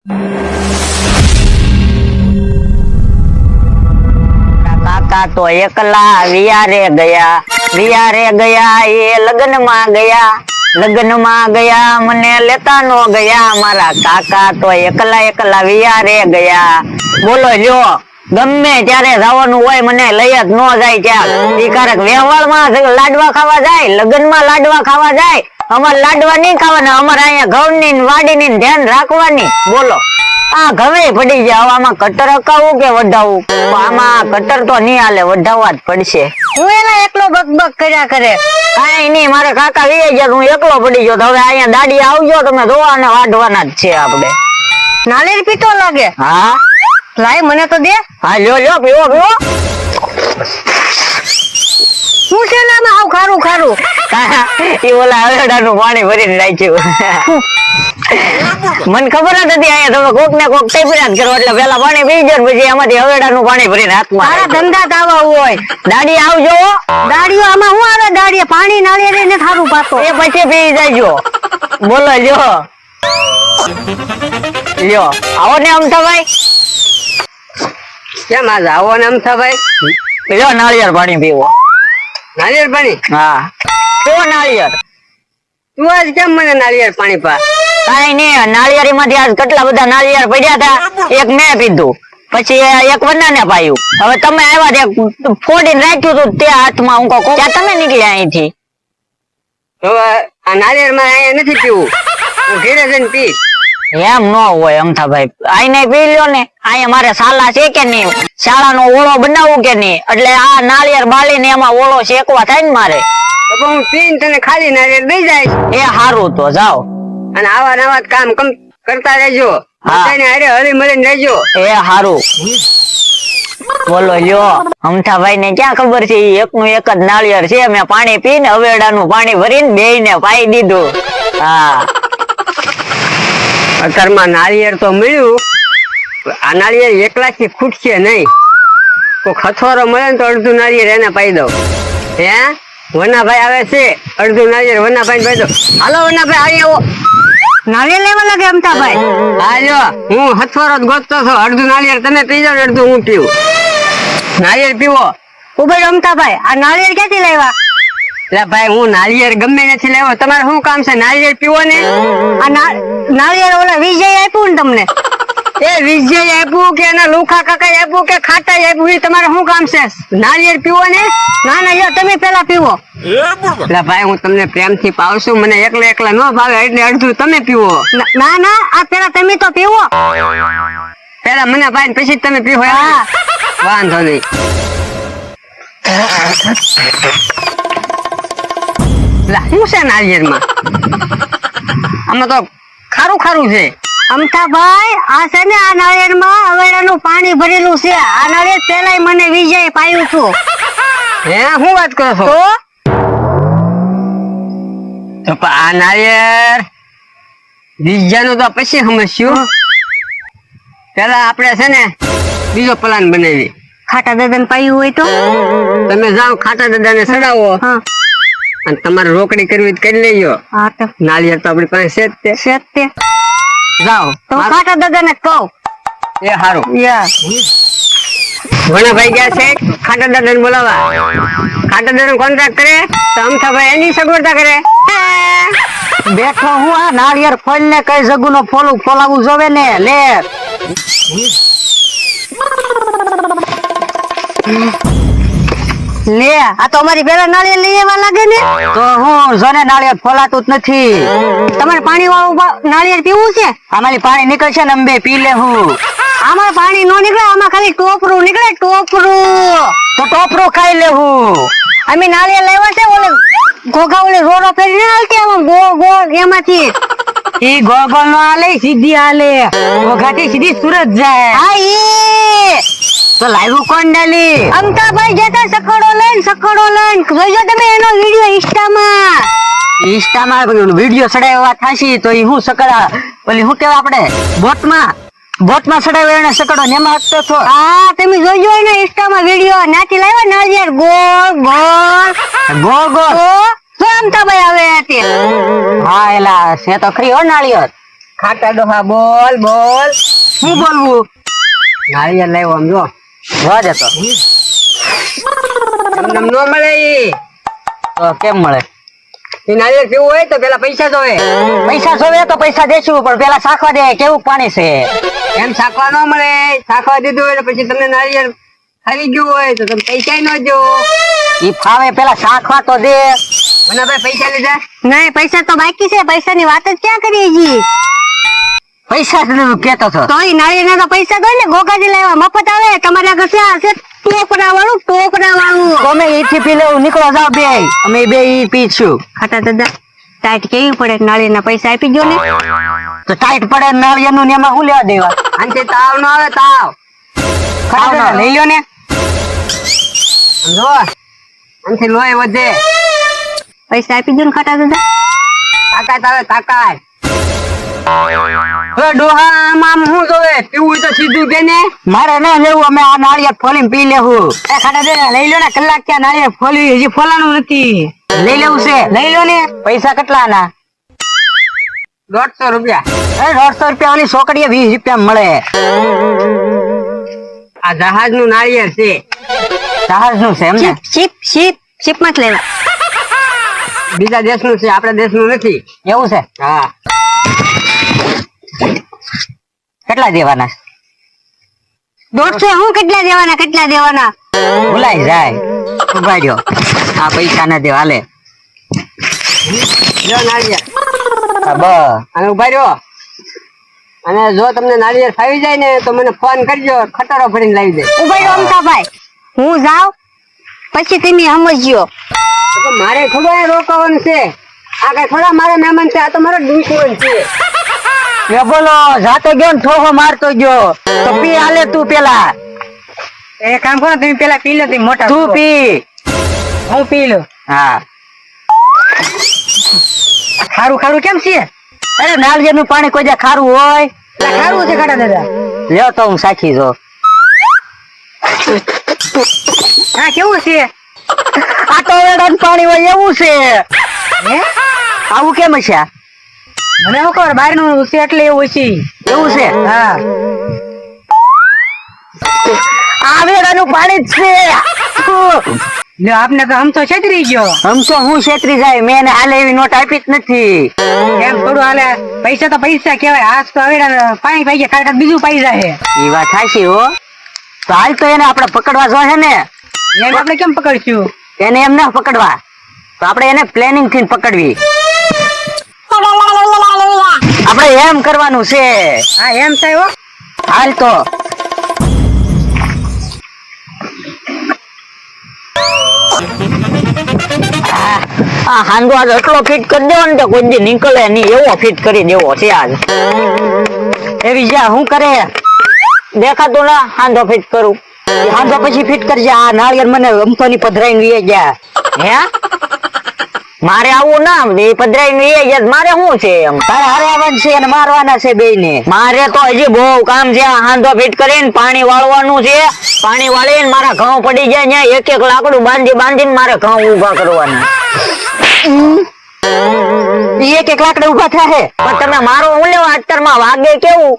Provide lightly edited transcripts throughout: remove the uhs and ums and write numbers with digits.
કાકા તો એકલા વિયારે ગયા એ લગ્ન માં ગયા મને લેતા નો ગયા મારા કાકા તો એકલા વિયારે ગયા બોલો લ્યો ગમે ત્યારે જવાનું હોય મને લઈ જ નો જાય ત્યાં ઈ કારક વ્યવહારમાં લાડવા ખાવા જાય લગ્ન માં લાડવા ખાવા જાય અમાર લાડવા નહીં ખાવાના અમારે અહીંયા ઘઉં ની વાડી ની ધ્યાન રાખવાની બોલો આ ઘવે પડી જાય આમાં કટર અકાવું કે વઢાવું આમાં કટર તો નહીં હાલે વઢાવવા જ પડશે હું એના એકલો બકબક કર્યા કરે કઈ નહીં મારે કાકા વી ગયા હું એકલો પડી ગયો હવે અહીંયા દાડી આવજો તમે જોવા ને વાઢવાના જ છે આપણે નાળિયેર પીતો લાગે હા લાય મને તો દે હા લ્યો પીવો શું છે ને આમાં આવ ખારું એ ઓલા હવેડાનું પાણી ભરીને રાખ્યું મને ખબર જ હતી અહીંયા તમે કોક ને કોક ટેપરા જ કરો એટલે પેલા પાણી પી ગયો પછી એમાંથી હવેડાનું પાણી ભરીને હાથમાં સારા ધંધા તાવા હોય દાડી આવજો દાડીઓ આમાં શું આવે દાડીએ પાણી નાળિયેર ને થારું પાતો એ પછી પી જાયજો બોલો લ્યો આવો ને અમથાભાઈ કેમ આજ આવો ને અમથાભાઈ લ્યો નાળિયેર પાણી પીવો નાળિયેર પાણી હા પીવો નાળિયેર તું આજ કેમ મને નાળિયેર પાણી પા કઈ નઈ નાળિયેરી માંથી આજ કેટલા બધા નાળિયેર પડ્યા હતા એક મેં પીધું પછી એક વનાને પાયું હવે તમે આવ્યા ફોડીને રાખ્યું હતું તે હાથમાં હું કહું ત્યાં તમે નીકળ્યા અહીંથી હવે આ નાળિયેર માં અહીંયા નથી પીવું હું ઘેરે જઈને પીશ એમ ન હોય અમથાભાઈ આઈને પી લ્યો ને અહીંયા મારે શાળા છે કે નહીં શાળાનો ઓળો બનાવવું કે નહીં એટલે આ નાળિયેર બાળીને એમાં ઓળો શેકવા થાય ને મારે તો હું પીને તને ખાલી નાળિયેર દઈ જાય એ સારું તો જાઓ અને આવા નવા કામ કરતા રહેજો બધાને હારે હળી મળીને રહેજો એ સારું બોલો લ્યો અમથાભાઈ ને ક્યાં ખબર છે એકનું એક જ નાળિયેર છે મેં પાણી પીને હવેડાનું પાણી ભરીને બેયને પાઈ દીધું હા અત્યારમાં નાળિયેર તો મળ્યું આ નાળિયેર એકલાથી ખૂટશે નહીં કોઈ ખથોરો મળે ને તો અડધું નાળિયેર એને પાઈ દઉં હે વનાભાઈ આવે છે અડધું નાળિયેર વનાભાઈ પાઈ દઉં હાલો વનાભાઈ આવી આવો નાળિયેર લેવા લાગે અમથાભાઈ હા જો હું હથવારો જ ગોતતો છો અડધું નાળિયેર તમે પી જાવ અડધું હું પીવું નાળિયેર પીવો ઉભા અમથાભાઈ આ નાળિયેર ક્યાંથી લાવ્યા એટલે ભાઈ હું નાળિયેર ગમે નથી લેવો તમારે શું કામ છે નાળિયેર પીવો ને આ નાળિયેર ઓલા વિજય આપ્યું ને તમને એ વિજય આપ્યું કે એના લુખા કાકા આપ્યું કે ખાટા આપ્યું એ તમારે શું કામ છે નાળિયેર પીવો ને ના યો તમે પેલા પીવો એટલે ભાઈ હું તમને પ્રેમથી પાવશું મને એકલા ન ભાવે એટલે અડધું તમે પીવો ના આ પેલા તમે તો પીવો પેલા મને ભાઈ પછી તમે પીવો વાંધો નહીં શું છે નાળિયેર માં આમાં તો ખારું છે અમથાભાઈ આ છે ને આ નાળિયેર માં હવેડાનું પાણી ભરેલું છે આ નાળિયેર પેલા મને વિજય પાયું છું હે શું વાત કરો છો તો આ નાળિયેર વિજયાનું તો પછી સમજ્યું પેલા આપણે છે ને બીજો પ્લાન બનાવી ખાટા દાદાને પાયું હોય તો તમે જાઓ ખાટા દાદાને સડાવો અને તમારે રોકડી કરવી કરી લેજો નાળિયેર તો આપણી પાસે છે જ તે જાઓ તો ખાટા દાદાને કહું એ સારું વણાભાઈ ગયા છે ખાટા દાદાને બોલાવા ખાટા દાદાનો કોન્ટ્રાક્ટ કરે તો અમથાભાઈ એની સગવડતા કરે બેઠો હું આ નાળિયેર ફોલ ને કઈ જગુનો ફોલાવું જોવે ને લે લે આ તો અમારી પેલા નાળિયેર લઈ આવવા લાગે ને તો હું જોને નાળિયેર ફોલાતું જ નથી તમારે પાણી વાળું નાળિયેર પીવું છે અમારી પાણી નીકળશે ને અંબે પી લે હું આમાં પાણી નો નીકળે આમાં ખાલી ટોપરું નીકળે ટોપરું તો ટોપરું ખાઈ લેવું અમે નાળિયેર લેવા છે ઓલે ઘોઘા ઓલે રોડો ફેરી હાલતી આમાં ગોળ એમાંથી ઈ ગોળ નો હાલે સીધી હાલે ઘોઘાથી સીધી સુરત જાય હા ઈ તો લાઈવ કોણ ડાલી અમથાભાઈ જતા સકડો લઈને જોઈજો તમે એનો વિડિયો ઇન્સ્ટામાં વિડિયો ચડાવવા થાશી તો ઈ હું સકડા ઓલી હું કેવા આપણે બોટમાં ચડાવ્યો એને સકડો ને એમાં હટતો છો હા તમે જોઈજો એને ઇન્સ્ટામાં વિડિયો નાથી લાવ્યા નાળિયેર ગોળ તો અમથાભાઈ આવે હતી હા એલા છે તો ખરી હો નાળિયેર ખાટા ડોહા બોલ બોલ. શું બોલવું? નાળિયેર લાવ્યો આમ જો. જોવા દે તો. એમને એમ નો મળે ઈ. તો કેમ મળે? ઈ નાળિયેર પીવું હોય તો પેલા પૈસા જોવે. પૈસા જોવે તો પૈસા દેશું, પણ પેલા શાખવા દે કેવું પાણી છે. એમ શાખવા ન મળે. શાખવા દીધું હોય તો પછી તમને નાળિયેર આવી ગયું હોય તો તમે પૈસા ન જો. ઈ ફાવે, પેલા શાખવા તો દે. મને ભાઈ પૈસા લીધા. નહીં, પૈસા તો બાકી છે. પૈસાની વાત જ ક્યાં કરી હજી? પૈસા જ કેતો હતો. તો ઈ નાળિયેરના તો પૈસા દો ને, ગોગાજી લાવ્યા મફત આવે. તમારા ઘર છે ટોપરા વાળું. તમે ઈથી પી લેવું, નીકળો જાવ બે. અમે બે ઈ પીશું. ખાટા દાદા, ટાઈટ કેવી પડે? નાળિયેરના પૈસા આપી ગયો ને. તો ટાઈટ પડે નાળિયેરનું ને એમાં શું લેવા દેવા? આનથી તાવ ન આવે તાવ. ખાવ ના, લઈ લ્યો ને. જો આનથી લોહી વધે. પૈસા આપી ગયો ને ખાટા દાદા. તાકાત આવે તાકાત. હવે ડોહા આમ શું જોવે? પીવું હોય તો સીધું કે ને. મારે ના લેવું, અમે આ નાળિયેર ફોલીને પી લેવું. એ ખાટા દાદા લઈ લો ને, કલાક ત્યાં નાળિયેર ફોલવી, હજી ફોલાનું નથી. લઈ લેવું છે? લઈ લો ને. પૈસા કેટલા ના? 150 રૂપિયા. 150 રૂપિયા ઓલી છોકરીએ 20 રૂપિયા મળે. આ જહાજ નું નાળિયેર છે. જહાજ નું છે એમને? શીપ માં જ લેવા. બીજા દેશનું છે, આપણા દેશનું નથી. એવું છે? હા. કેટલા દેવાના? 150. હું કેટલા દેવાના? ભૂલાઈ જાય. ઉભા રહ્યો, આ પૈસા ના દેવા હાલે. જો નાળિયેર. હા, બસ. અને ઉભા રહ્યો. અને જો તમને નાળિયેર ફાવી જાય ને તો મને ફોન કરજો, ખટારો ભરીને લાવી દે. ઉભા રહ્યો અમતાભાઈ, હું જાઉં પછી તમે સમજ્યો. તો મારે થોડું રોકાવાનું છે. આ કઈ થોડા મારા મહેમાન છે, આ તો મારો દુશ્મન છે. એ બોલો, જાતે ગયો ને ઠોકો મારતો ગયો. તો પી હાલે તું પેલા. એ કામ કરો, તમે પેલા પી લો. તમે મોટા તું પી. હું પી લો. હા. ખારું કેમ છે? અરે નાળિયેર નું પાણી કોઈ ખારું હોય? ખારું છે ખાટા દાદા. લ્યો તો હું સાખી જો. હા, કેવું છે? આ તો વેડાનું પાણી હોય એવું છે. હે? આવું કેમ છે? મને શું ખબર, બહાર નું છે એટલે એવું છે. એવું છે? હા. આ વેડાનું પાણી જ છે. લ્યો, આપને તો આમ તો છેતરી ગયો. આમ તો હું છેતરી જાય, મેં એને હાલે એવી નોટ આપી જ નથી. એમ થોડું હાલે. પૈસા તો પૈસા કેવાય. આજ તો હવે પાણી પાઈ ગયા, ખાટા બીજું પાઈ જાય. એ વાત સાચી હો. તો હાલ તો એને આપણે પકડવા જોઈએ ને. એમ આપણે કેમ પકડશું? એને એમ ના પકડવા, તો આપણે એને પ્લેનિંગ થી પકડવી. આપણે એમ કરવાનું છે. હા, એમ થાય હો. હાલ તો આ હાંડો આજ એટલો ફિટ કરી દેવો ને તો કોઈ દી નીકળે નહીં એવો ફિટ કરી દેવો છે આજ. એવી જ્યાં હું કરે દેખાતું ના હાંડો ફિટ કરું. હાંડો પછી ફિટ કરજે. આ નાળિયેર મને અમથોની પધરાઈને લઈ ગયા. હે મારે આવું ના, એ પધરાઈને લઈ ગયા. મારે શું છે? એમ તારે હારે આવવાનું છે અને મારવાના છે બે ને. મારે તો હજી બહુ કામ છે. આ હાંડો ફિટ કરીને પાણી વાળવાનું છે. પાણી વાળીને મારા ઘઉં પડી જાય ત્યાં એક એક લાકડું બાંધીને મારે ઘઉં ઉભા કરવાના. એક એક લાકડા ઉભા થાય. પણ તમે મારો હું લેવા અત્યારમાં વાગે કેવું?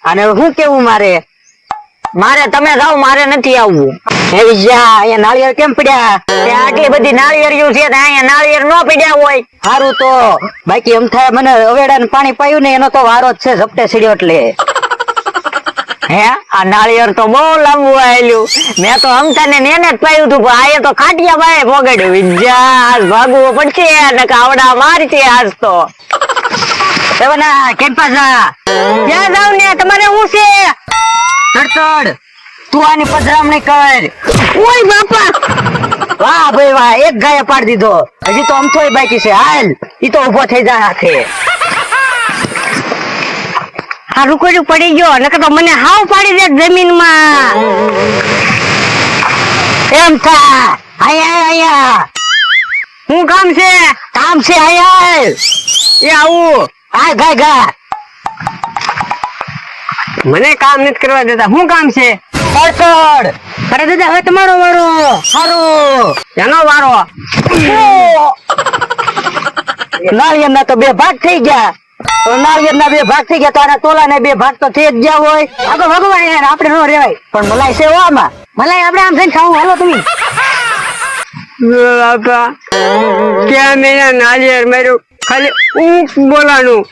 અને શું કેવું? મારે તમે જાઓ, મારે નથી આવવું. એવી જા, અહીંયા નાળિયેર કેમ પડ્યા? ત્યાં આટલી બધી નાળિયેરિયું છે, અહીંયા નાળિયેર નો પડ્યા હોય. સારું તો બાકી એમ થાય મને અવેડાનું પાણી પાયું ને એનો તો વારો જ છે ઝપટે સીડ્યો એટલે. હે આ નાળિયેર તો બહુ લાંબુ આવેલું. મેં તો અમથાને એને જ પાયું હતું, પણ આ તો ખાટિયા ભાઈ પોગાડ્યું. વિજા ભાગવું પડશે ને કાવડા મારશે આજ તો. કેમ પાછા ક્યાં જાવ ને? તમારે શું છે? તડતડ તું આની પધરામણી કર. ઓય બાપા, વાહ ભાઈ વાહ, એક ગાય પાડી દીધો. હજી તો અમથોય બાકી છે. હાલ ઈ તો ઉભો થઈ જાય હાથે. હારું કર્યું પડી ગયો, નકર તો મને હાવ પાડી દે જમીનમાં. એમ થા આયા. શું કામ છે? કામ છે આયા. એ આવું. આ ગા મને કામ નથી કરવા દેતા. શું કામ છે? તડતડ અરે દાદા, હવે તમારો વારો. સારું એનો વારો. નાળિયેર ના તો બે ભાગ થઈ ગયા. નાળિયેર ના બે ભાગ થઈ ગયા તો આના તોલા ને બે ભાગ તો થઈ જ ગયા હોય. આ તો ભગવાન યાર આપણે નો રેવાય. પણ મલાઈ છે હો આમાં. મલાઈ આપણે આમ થઈને ખાવું. હાલો તમે. બાપા ક્યાં મેં નાળિયેર માર્યું ખાલી ઊંચ બોલાનું.